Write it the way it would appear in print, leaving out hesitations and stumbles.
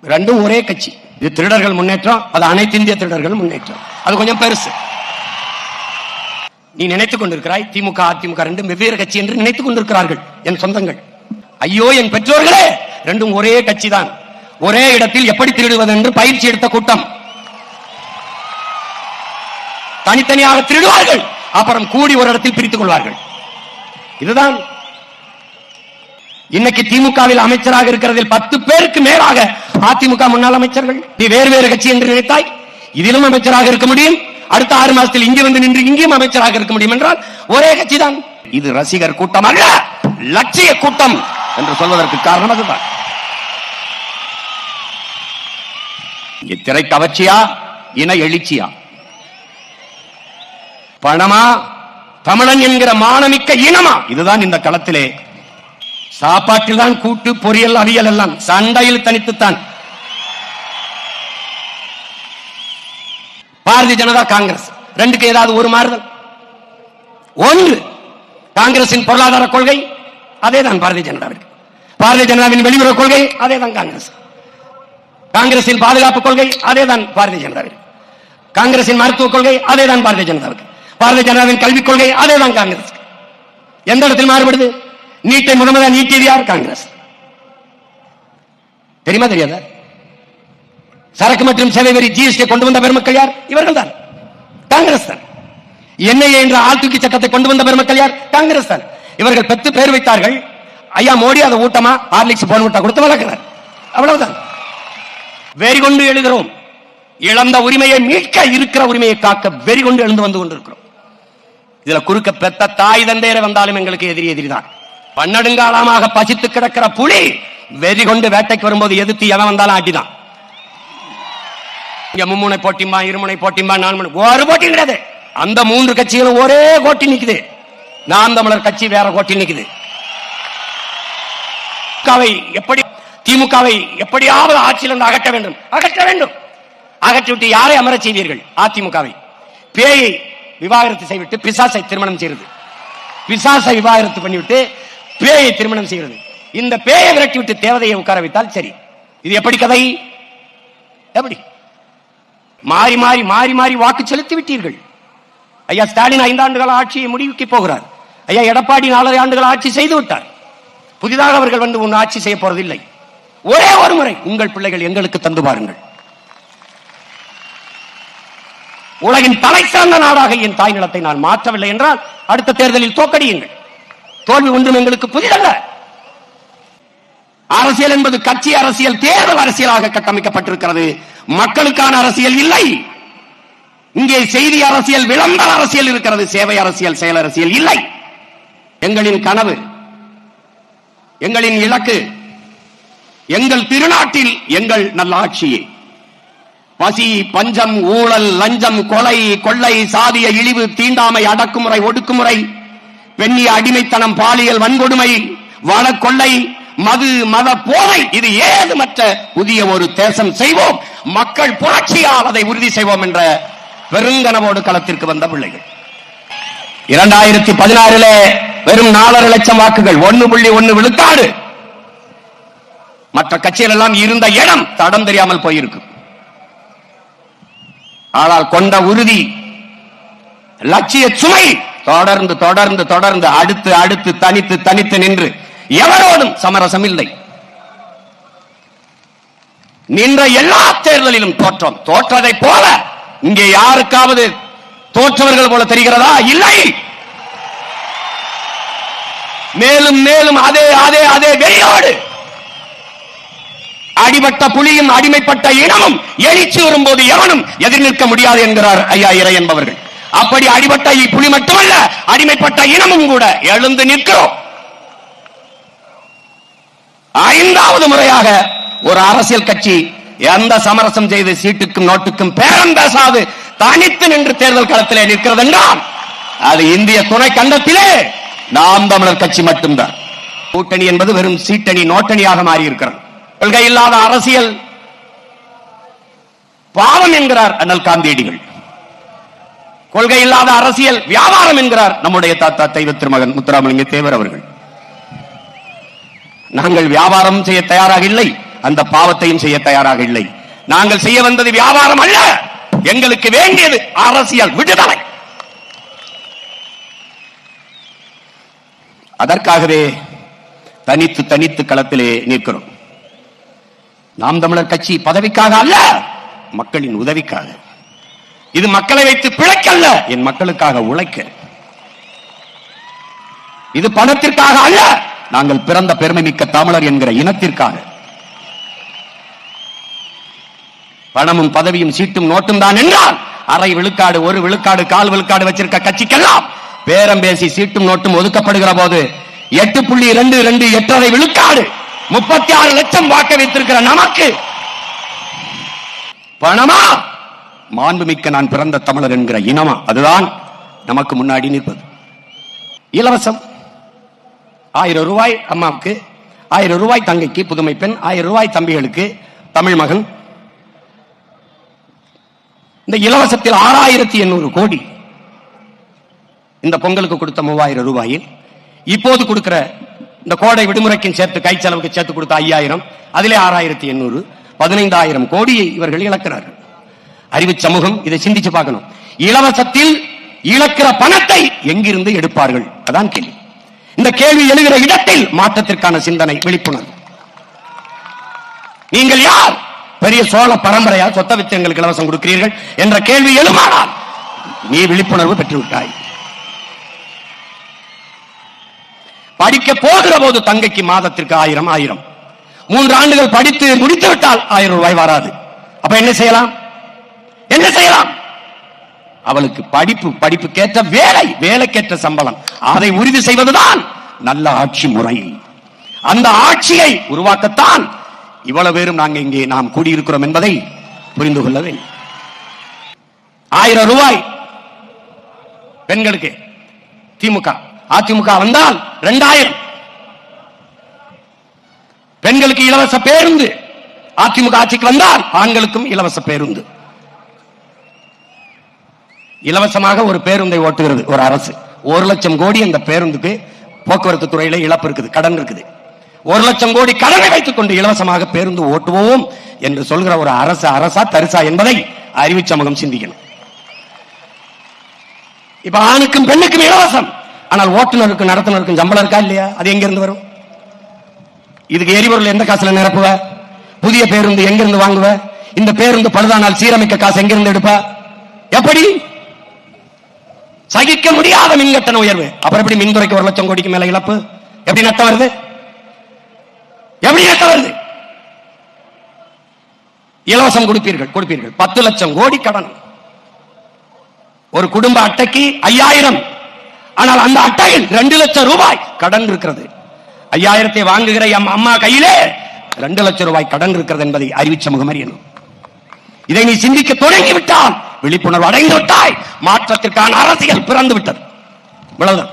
ரெண்டும் ஒரே கட்சி. இது திருடர்கள் முன்னேற்றம், அது அனைத்து இந்திய திருடர்கள் முன்னேற்றம். அது கொஞ்சம் பெருசு. நீ நினைத்துக் கொண்டிருக்கிறாய் திமுக அதிமுக ரெண்டும் வெவ்வேறு கட்சி என்று நினைத்துக் கொண்டிருக்கிறார்கள் என் சொந்தங்கள். ஐயோ என் பெற்றோர்களே, ரெண்டும் ஒரே கட்சி தான். ஒரே இடத்தில் எப்படி திருடுவது என்று பயிற்சி எடுத்த கூட்டம். தனித்தனியாக திருடுவார்கள், அப்புறம் கூடி ஒரு இடத்தில் பிரித்துக் கொள்வார்கள். இதுதான் இன்னைக்கு திமுகவில் அமைச்சராக இருக்கிறதில் 10 பேருக்கு மேலாக அதிமுக முன்னாள் அமைச்சர்கள். நீ வேறு வேறு கட்சி என்று நினைத்தாய், இதிலும் அமைச்சராக இருக்க முடியும். அடுத்த 6 மாதத்தில் இங்கே வந்து நின்று இங்கேயும் அமைச்சராக இருக்க முடியும் என்றால் ஒரே கட்சி தான். இது ரசிகர் கூட்டம் அல்ல, லட்சிய கூட்டம் என்று சொல்வதற்கு காரணம் அதுதான். திரை கவர்ச்சியா, இன எழுச்சியா, பணமா, தமிழன் என்கிற மானமிக்க இனமா? இதுதான் இந்த களத்திலே. சாப்பாட்டில் தான் கூட்டு பொரியல் அவியல் எல்லாம், சண்டையில் தனித்துத்தான். பாரதிய ஜனதா காங்கிரஸ் ரெண்டுக்கு ஏதாவது ஒரு மாறுதல்? ஒன்று, காங்கிரசின் பொருளாதார கொள்கை அதேதான் பாரதிய ஜனதாவிற்கு, பாரதிய ஜனதாவின் வெளியுறவு கொள்கை அதேதான் காங்கிரஸ், காங்கிரசின் பாதுகாப்பு கொள்கை அதேதான் பாரதிய ஜனதாவிற்கு, காங்கிரசின் மருத்துவ கொள்கை அதேதான் பாரதிய ஜனதாவுக்கு, பாரதிய ஜனதாவின் கல்விக் கொள்கை அதேதான் காங்கிரஸ். எந்த இடத்தில் மாறுபடுது? நீட்டை முதன்முதல் நீட்டியது யார்? காங்கிரஸ். தெரியுமா தெரியாதா? சரக்கு மற்றும் சேவை வரி ஜிஎஸ்டி கொண்டு வந்த பெருமக்கள் யார்? இவர்கள் தான், காங்கிரஸ் தான். என்ஐஏ என்ற ஆழ்தூக்கி சட்டத்தை கொண்டு வந்த பெருமக்கள் யார்? காங்கிரஸ் தான். இவர்கள் 10 பேர் வைத்தார்கள். ஐயா மோடி அதை ஊட்டமா ஹார்லிக்ஸ் போன் ஊட்ட கொடுத்து வளர்க்கிறார். அவ்வளவுதான். வெறி கொண்டு எழுகிறோம். இழந்த உரிமையை மீட்க, இருக்கிற உரிமையை காக்க வெறி கொண்டு எழுந்து வந்து கொண்டிருக்கிறோம். இதுல குறுக்க பெத்த தாய் தந்தையரை வந்தாலும் எங்களுக்கு எதிரி எதிரிதான். பன்னெடுங்காலமாக பசித்து கிடக்கிற புலி வெறி கொண்டு வேட்டைக்கு வரும்போது எதிர்த்து எவன் வந்தாலும் ஆட்டிதான். இங்க மும்முனை போட்டிம்பா, இருமுனை போட்டிம்பா, 4 முனை, ஒரு போட்டி கிடையாது. அந்த 3 கட்சிகளும் ஒரே கோட்டி நிக்குது. நாம் தமிழர் கட்சி வேற கோட்டி நிக்குது. எப்படி திமுகவை எப்படியாவது ஆட்சியிலிருந்து அகற்ற வேண்டும், அகற்ற வேண்டும். அகற்றிவிட்டு யாரை அமர செய்வீர்கள்? அதிமுகவை. பேயை விவாகரத்து செய்துவிட்டு பிசாசை திருமணம் செய்வது, பிசாசை விவாகரத்து பண்ணிவிட்டு பேயை திருமணம் செய்வது. இந்த பேயை விரட்டி விட்டு தேவதையை உட்கார வைத்தால் சரி. இது எப்படி கதை? எப்படி மாறி மாறி மாறி மாறி வாக்கு செலுத்தி விட்டீர்கள். ஐயா ஸ்டாலின் 5 ஆண்டுகால ஆட்சியை முடிவுக்கு போகிறார். ஐயா எடப்பாடி 4 ஆண்டுகள் ஆட்சி செய்து விட்டார். புதிதாக அவர்கள் வந்து ஒன்று ஆட்சி செய்ய போறதில்லை. ஒரே ஒரு முறை உங்கள் பிள்ளைகள் எங்களுக்கு தந்து பாருங்கள். உலகின் தலை சார்ந்த நாடாக என் தாய் நிலத்தை நான் மாற்றவில்லை என்றால் அடுத்த தேர்தலில் தோக்கடியுங்கள். தோல்வி ஒன்றும் எங்களுக்கு புதிதல்ல. அரசியல் என்பது கட்சி அரசியல், தேர்தல் அரசியலாக கட்டமைக்கப்பட்டிருக்கிறது. மக்களுக்கான அரசியல் இல்லை. இங்கே செய்தி அரசியல், விளம்பர அரசியல் இருக்கிறது. சேவை அரசியல், செயல் அரசியல் இல்லை. எங்களின் கனவு, எங்களின் இலக்கு, எங்கள் திருநாட்டில் எங்கள் நல்லாட்சியே. பசி, பஞ்சம், ஊழல், லஞ்சம், கொலை, கொள்ளை, சாதிய இழிவு, தீண்டாமை, அடக்குமுறை, ஒடுக்குமுறை, பெண்ணிய அடிமைத்தனம், பாலியல் வன்கொடுமை, வன கொள்ளை, மது, மத போதை, இது ஏதுமற்ற புதிய ஒரு தேசம் செய்வோம். மக்கள் புரட்சியால் அதை உறுதி செய்வோம் என்ற பெருங்கனவோடு களத்திற்கு வந்த பிள்ளைகள். 2016 வெறும் 4.5 லட்சம் வாக்குகள், 1.1 விழுக்காடு. மற்ற கட்சிகள் எல்லாம் இருந்த இடம் தடம் தெரியாமல் போயிருக்கும். ஆனால் கொண்ட உறுதி, லட்சிய சுமை தொடர்ந்து தொடர்ந்து தொடர்ந்து அடுத்து அடுத்து தனித்து தனித்து நின்று எவரோடும் சமரசம் இல்லை. நின்ற எல்லா தேர்தலிலும் தோற்றம். தோற்றதை போல இங்கே யாருக்காவது தோற்றவர்கள் போல தெரிகிறதா? இல்லை. மேலும் மேலும் அதே அதே அதே வெறியோடு அடிபட்ட புலியும் அடிமைப்பட்ட இனமும் எழுச்சி வரும்போது எவனும் எதிர் நிற்க முடியாது என்கிறார் ஐயா இறை என்பவர்கள். அப்படி அடிபட்ட புலி மட்டுமல்ல, அடிமைப்பட்ட இனமும் கூட எழுந்து நிற்கிறோம். 5வது முறையாக ஒரு அரசியல் கட்சி எந்த சமரசம் செய்து சீட்டுக்கும் நோட்டுக்கும் பேரம் பேசாது தனித்து நின்று தேர்தல் களத்திலே நிற்கிறது என்றால் அது இந்திய துணை கண்டத்திலே நாம் தமிழர் கட்சி மட்டும்தான். கூட்டணி என்பது வெறும் சீட்டணி, நோட்டணியாக மாறி இருக்கிறது. கொள்கை இல்லாத அரசியல் பாவம் என்கிறார் அண்ணல் காந்தியடிகள். கொள்கை இல்லாத அரசியல் வியாபாரம் என்கிறார் நம்முடைய தாத்தா தெய்வ திருமகன் முத்துராமலிங்க தேவர் அவர்கள். நாங்கள் வியாபாரம் செய்ய தயாராக இல்லை, அந்த பாவத்தையும் செய்ய தயாராக இல்லை. நாங்கள் செய்ய வந்தது வியாபாரம் அல்ல, எங்களுக்கு வேண்டியது அரசியல் விடுதலை. அதற்காகவே தனித்து தனித்து களத்திலே நிற்கிறோம். நாம் தமிழர் கட்சி பதவிக்காக அல்ல, மக்களின் உதவிக்காக. இது மக்களை வைத்து பிழைக்கல்ல, என் மக்களுக்காக உழைக்க. இது பணத்திற்காக அல்ல, நாங்கள் பிறந்த பெருமை மிக்க தமிழர் என்கிற இனத்திற்காக. பணமும் பதவியும் சீட்டும் நோட்டும் தான் என்றால் அரை விழுக்காடு, ஒரு விழுக்காடு, கால் விழுக்காடு வச்சிருக்க கட்சிக்கெல்லாம் பேரம் பேசி சீட்டும் நோட்டும் ஒதுக்கப்படுகிற போது 8.22 8.5 விழுக்காடு 36 லட்சம் வாக்க வைத்திருக்கிற நமக்கு பணமா? மாண்புமிக்க நான் பிறந்த தமிழர் என்கிற இனமா? அதுதான் நமக்கு முன்னாடி நிற்பது. இலவசம் 1000 ரூபாய் அம்மாவுக்கு, 1000 ரூபாய் தங்கைக்கு, புதுமை பெண் 1000 ரூபாய் தம்பிகளுக்கு, தமிழ் மகன். இந்த இலவசத்தில் 6800 கோடி இந்த பொங்கலுக்கு கொடுத்த 3000 ரூபாயில் இப்போது கொடுக்கிற இந்த கோடை விடுமுறைக்கும் சேர்த்து கை செலவுக்கு சேர்த்து கொடுத்த 5000, அதிலே 6800, 15000 கோடியை இவர்கள் இழக்கிறார்கள். அறிவு சமூகம் இதை சிந்திச்சு பார்க்கணும். இலவசத்தில் இழக்கிற பணத்தை எங்கிருந்து எடுப்பார்கள்? அதான் கேள்வி. இந்த கேள்வி எழுகிற இடத்தில் மாற்றத்திற்கான சிந்தனை, விழிப்புணர்வு. நீங்கள் யார்? பெரிய சோழ பரம்பரையா சொத்த வித்து எங்களுக்கு இலவசம் கொடுக்கிறீர்கள் என்ற கேள்வி எழுமானால் நீ விழிப்புணர்வு பெற்றுவிட்டாய். படிக்க போகிற போது தங்கைக்கு மாதத்திற்கு 1000 3 ஆண்டுகள் படித்து முடித்து விட்டால் 1000 ரூபாய் வராது. அப்ப என்ன செய்யலாம்? என்ன செய்யலாம்? அவளுக்கு படிப்புக்கேற்ற வேலை, வேலைக்கேற்ற சம்பளம், அதை உறுதி செய்வதுதான் நல்ல ஆட்சி முறை. அந்த ஆட்சியை உருவாக்கத்தான் இவ்வளவு பேரும் நாங்கள் இங்கே நாம் கூடியிருக்கிறோம் என்பதை புரிந்து கொள்ள வேண்டும். 1000 ரூபாய் பெண்களுக்கு திமுக, அதிமுக வந்தால் 2000. பெண்களுக்கு இலவச பேருந்து. அதிமுக ஆட்சிக்கு வந்தால் ஆண்களுக்கும் இலவச பேருந்து. இலவசமாக ஒரு பேருந்தை ஓட்டுகிறது ஒரு அரசு. 1 லட்சம் கோடி அந்த பேருந்துக்கு போக்குவரத்து துறையில இழப்பு இருக்குது, கடன் இருக்குது. 1 லட்சம் கோடி கடனை வைத்துக் கொண்டு இலவசமாக பேருந்து ஓட்டுவோம் என்று சொல்கிற ஒரு அரசு அரசா தரிசா என்பதை அறிவு சமூகம் சிந்திக்கணும். இப்ப ஆணுக்கும் பெண்ணுக்கும் இலவசம், ஆனால் ஓட்டுநருக்கும் நடத்துனருக்கும் சம்பளம் இருக்கா இல்லையா? அது எங்க இருந்து வரும்? இதுக்கு எரிபொருள் எந்த காசுல நிரப்புவ? புதிய பேருந்து எங்க இருந்து வாங்குவ? இந்த பேருந்து பழுதானால் சீரமைக்க காசு எங்க இருந்து எடுப்ப? எப்படி? சகிக்க முடியாத மின்கட்டண உயர்வு. அப்புறம் எப்படி மின்துறைக்கு 1 லட்சம் கோடிக்கு மேல இழப்பு? எப்படி நட்டம் வருது? எப்படி நட்டம் வருது? இலவசம் கொடுப்பீர்கள் 10 லட்சம் கோடி கடன். ஒரு குடும்ப அட்டைக்கு 5000, ஆனால் அந்த அட்டையில் 2 லட்சம் ரூபாய் கடன் இருக்கிறது. 5000 வாங்குகிற அம்மா கையிலே 2 லட்சம் ரூபாய் கடன் இருக்கிறது என்பதை அறிவு சமூகம் அறியணும். இதை நீ சிந்திக்க தொடங்கிவிட்டால், விழிப்புணர்வு அடைந்து விட்டாய், மாற்றத்திற்கான அரசியல் பிறந்து விட்டது. இவ்வளவுதான்.